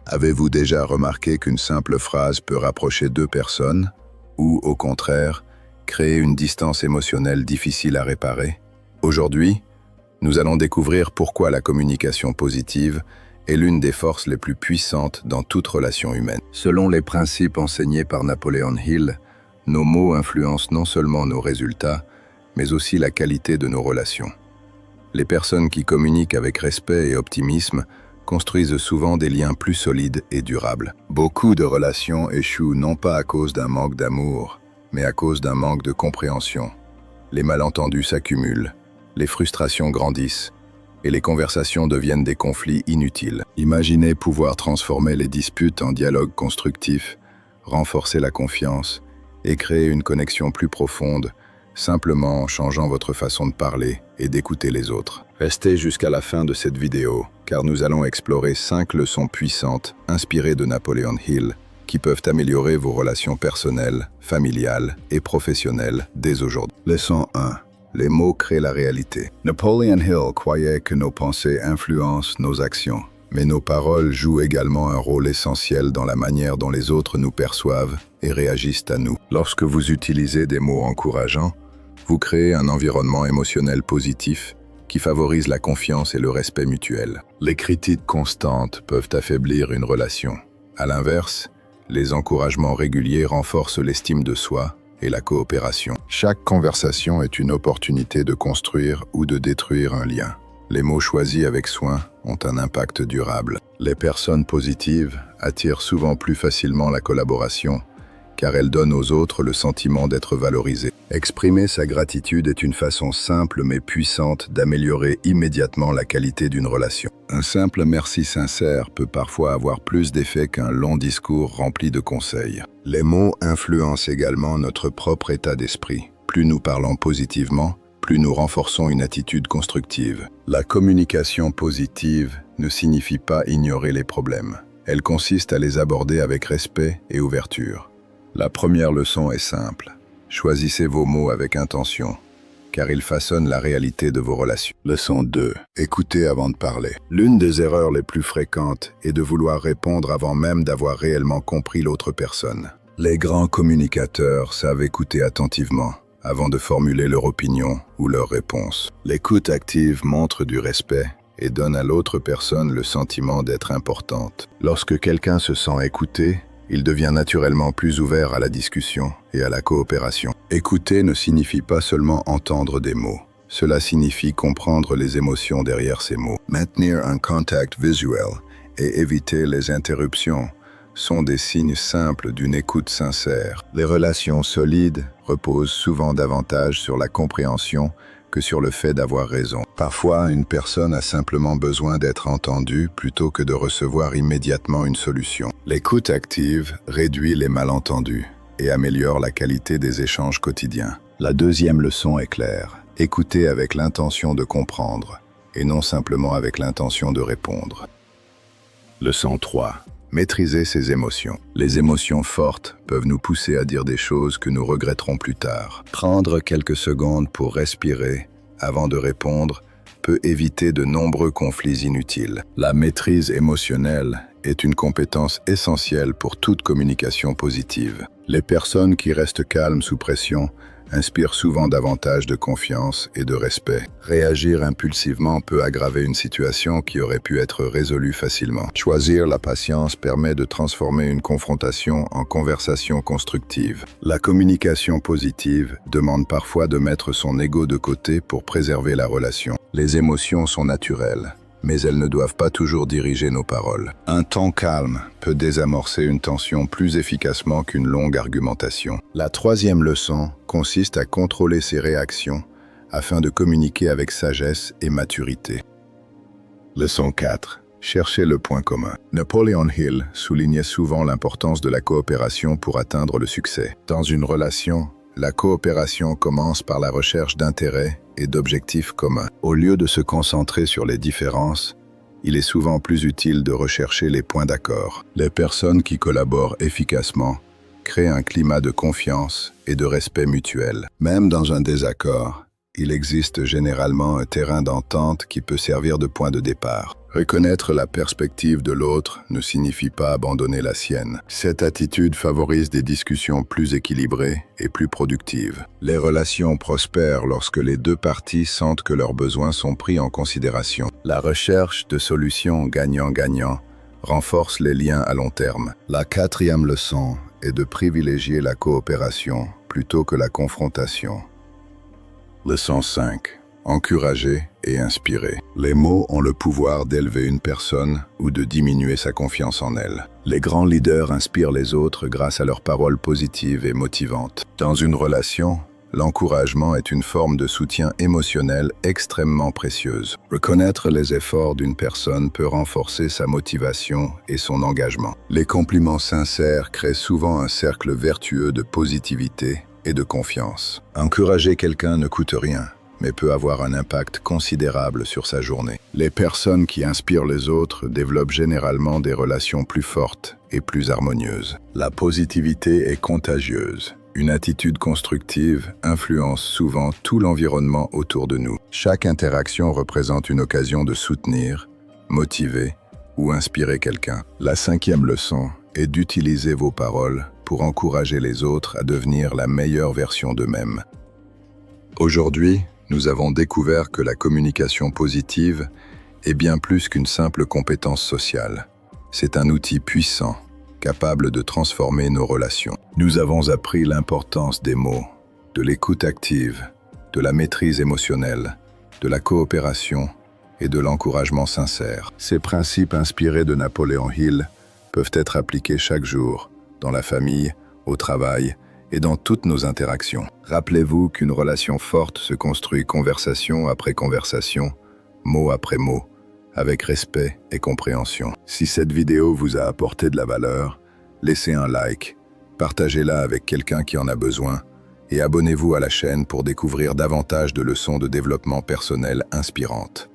Avez-vous déjà remarqué qu'une simple phrase peut rapprocher deux personnes ou, au contraire, créer une distance émotionnelle difficile à réparer? Aujourd'hui, nous allons découvrir pourquoi la communication positive est l'une des forces les plus puissantes dans toute relation humaine. Selon les principes enseignés par Napoleon Hill, nos mots influencent non seulement nos résultats, mais aussi la qualité de nos relations. Les personnes qui communiquent avec respect et optimisme construisent souvent des liens plus solides et durables. Beaucoup de relations échouent non pas à cause d'un manque d'amour, mais à cause d'un manque de compréhension. Les malentendus s'accumulent, les frustrations grandissent, et les conversations deviennent des conflits inutiles. Imaginez pouvoir transformer les disputes en dialogues constructifs, renforcer la confiance et créer une connexion plus profonde, simplement en changeant votre façon de parler et d'écouter les autres. Restez jusqu'à la fin de cette vidéo, car nous allons explorer 5 leçons puissantes inspirées de Napoleon Hill qui peuvent améliorer vos relations personnelles, familiales et professionnelles dès aujourd'hui. Leçon 1. Les mots créent la réalité. Napoleon Hill croyait que nos pensées influencent nos actions, mais nos paroles jouent également un rôle essentiel dans la manière dont les autres nous perçoivent et réagissent à nous. Lorsque vous utilisez des mots encourageants, vous créez un environnement émotionnel positif qui favorise la confiance et le respect mutuel. Les critiques constantes peuvent affaiblir une relation. À l'inverse, les encouragements réguliers renforcent l'estime de soi et la coopération. Chaque conversation est une opportunité de construire ou de détruire un lien. Les mots choisis avec soin ont un impact durable. Les personnes positives attirent souvent plus facilement la collaboration, car elles donnent aux autres le sentiment d'être valorisées. Exprimer sa gratitude est une façon simple mais puissante d'améliorer immédiatement la qualité d'une relation. Un simple merci sincère peut parfois avoir plus d'effet qu'un long discours rempli de conseils. Les mots influencent également notre propre état d'esprit. Plus nous parlons positivement, plus nous renforçons une attitude constructive. La communication positive ne signifie pas ignorer les problèmes. Elle consiste à les aborder avec respect et ouverture. La première leçon est simple. Choisissez vos mots avec intention, car ils façonnent la réalité de vos relations. Leçon 2. Écoutez avant de parler. L'une des erreurs les plus fréquentes est de vouloir répondre avant même d'avoir réellement compris l'autre personne. Les grands communicateurs savent écouter attentivement avant de formuler leur opinion ou leur réponse. L'écoute active montre du respect et donne à l'autre personne le sentiment d'être importante. Lorsque quelqu'un se sent écouté, il devient naturellement plus ouvert à la discussion et à la coopération. Écouter ne signifie pas seulement entendre des mots. Cela signifie comprendre les émotions derrière ces mots. Maintenir un contact visuel et éviter les interruptions sont des signes simples d'une écoute sincère. Les relations solides reposent souvent davantage sur la compréhension que sur le fait d'avoir raison. Parfois, une personne a simplement besoin d'être entendue plutôt que de recevoir immédiatement une solution. L'écoute active réduit les malentendus et améliore la qualité des échanges quotidiens. La deuxième leçon est claire. Écoutez avec l'intention de comprendre et non simplement avec l'intention de répondre. Leçon 3. Maîtriser ses émotions. Les émotions fortes peuvent nous pousser à dire des choses que nous regretterons plus tard. Prendre quelques secondes pour respirer avant de répondre peut éviter de nombreux conflits inutiles. La maîtrise émotionnelle est une compétence essentielle pour toute communication positive. Les personnes qui restent calmes sous pression inspirent souvent davantage de confiance et de respect. Réagir impulsivement peut aggraver une situation qui aurait pu être résolue facilement. Choisir la patience permet de transformer une confrontation en conversation constructive. La communication positive demande parfois de mettre son ego de côté pour préserver la relation. Les émotions sont naturelles, mais elles ne doivent pas toujours diriger nos paroles. Un ton calme peut désamorcer une tension plus efficacement qu'une longue argumentation. La troisième leçon consiste à contrôler ses réactions afin de communiquer avec sagesse et maturité. Leçon 4. Cherchez le point commun. Napoleon Hill soulignait souvent l'importance de la coopération pour atteindre le succès. Dans une relation, la coopération commence par la recherche d'intérêts et d'objectifs communs. Au lieu de se concentrer sur les différences, il est souvent plus utile de rechercher les points d'accord. Les personnes qui collaborent efficacement créent un climat de confiance et de respect mutuel. Même dans un désaccord, il existe généralement un terrain d'entente qui peut servir de point de départ. Reconnaître la perspective de l'autre ne signifie pas abandonner la sienne. Cette attitude favorise des discussions plus équilibrées et plus productives. Les relations prospèrent lorsque les deux parties sentent que leurs besoins sont pris en considération. La recherche de solutions gagnant-gagnant renforce les liens à long terme. La quatrième leçon est de privilégier la coopération plutôt que la confrontation. Leçon 5. Encourager et inspirer. Les mots ont le pouvoir d'élever une personne ou de diminuer sa confiance en elle. Les grands leaders inspirent les autres grâce à leurs paroles positives et motivantes. Dans une relation, l'encouragement est une forme de soutien émotionnel extrêmement précieuse. Reconnaître les efforts d'une personne peut renforcer sa motivation et son engagement. Les compliments sincères créent souvent un cercle vertueux de positivité et de confiance. Encourager quelqu'un ne coûte rien, mais peut avoir un impact considérable sur sa journée. Les personnes qui inspirent les autres développent généralement des relations plus fortes et plus harmonieuses. La positivité est contagieuse. Une attitude constructive influence souvent tout l'environnement autour de nous. Chaque interaction représente une occasion de soutenir, motiver ou inspirer quelqu'un. La cinquième leçon est d'utiliser vos paroles pour encourager les autres à devenir la meilleure version d'eux-mêmes. Aujourd'hui, nous avons découvert que la communication positive est bien plus qu'une simple compétence sociale. C'est un outil puissant, capable de transformer nos relations. Nous avons appris l'importance des mots, de l'écoute active, de la maîtrise émotionnelle, de la coopération et de l'encouragement sincère. Ces principes inspirés de Napoléon Hill peuvent être appliqués chaque jour, dans la famille, au travail et dans toutes nos interactions. Rappelez-vous qu'une relation forte se construit conversation après conversation, mot après mot, avec respect et compréhension. Si cette vidéo vous a apporté de la valeur, laissez un like, partagez-la avec quelqu'un qui en a besoin et abonnez-vous à la chaîne pour découvrir davantage de leçons de développement personnel inspirantes.